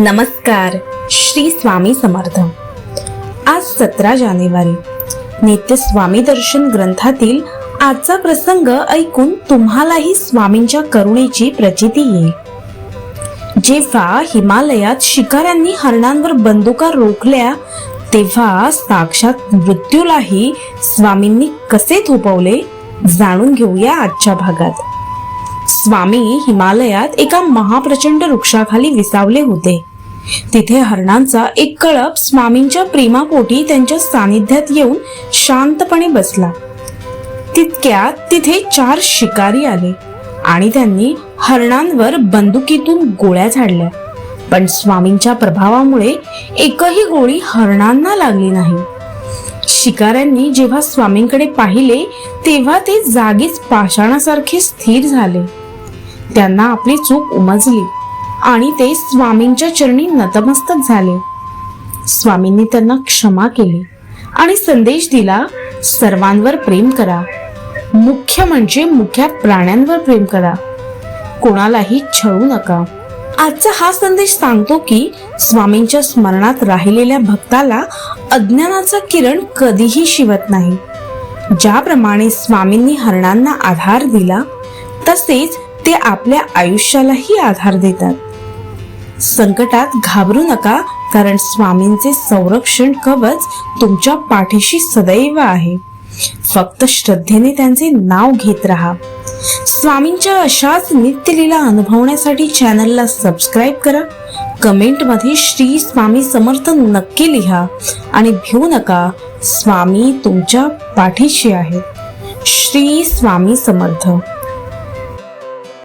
नमस्कार. श्री स्वामी समर्थ. आज 17 जानेवारी. नित्य स्वामी दर्शन ग्रंथातील आजचा प्रसंग ऐकून तुम्हालाही स्वामींच्या करुणेची प्रचिती येईल. जेव्हा हिमालयात शिकाऱ्यांनी हरणांवर बंदुका रोखल्या तेव्हा साक्षात मृत्यूलाही स्वामींनी कसे थोपवले जाणून घेऊया आजच्या भागात. स्वामी हिमालयात एका महाप्रचंड वृक्षाखाली विसावले होते. तिथे हरणांचा एक कळप स्वामींच्या प्रेमापोटी त्यांच्या सानिध्यात येऊन शांतपणे बसला. तितक्यात तिथे 4 शिकारी आले आणि त्यांनी हरणांवर बंदुकीतून गोळ्या झाडल्या. पण स्वामींच्या प्रभावामुळे एकही गोळी हरणांना लागली नाही. शिकाऱ्यांनी जेव्हा स्वामींकडे पाहिले तेव्हा ते जागीच पाषाणासारखे स्थिर झाले. त्यांना आपली चूक उमजली आणि ते स्वामींच्या चरणी नतमस्तक झाले. स्वामींनी त्यांना क्षमा केली आणि संदेश दिला, सर्वांवर प्रेम करा, मुख्य म्हणजे मुख्या प्राण्यांवर प्रेम करा, कोणालाही छळू नका. आजचा हा संदेश सांगतो की स्वामींच्या स्मरणात राहिलेल्या भक्ताला अज्ञानाचा किरण कधीही शिवत नाही. ज्याप्रमाणे स्वामींनी हरणांना आधार दिला तसेच ते आपल्या आयुष्यालाही आधार देतात. संकटात घाबरू नका, कारण स्वामींचे संरक्षण कवच तुमच्या पाठीशी सदैव आहे. फक्त श्रद्धेने त्यांचे नाव घेत राहा. स्वामींच्या अशाच नित्यलीला अनुभवण्यासाठी चॅनलला सबस्क्राईब करा. कमेंट मध्ये श्री स्वामी समर्थ नक्की लिहा आणि भिवू नका, स्वामी तुमच्या पाठीशी आहेत. श्री स्वामी समर्थ.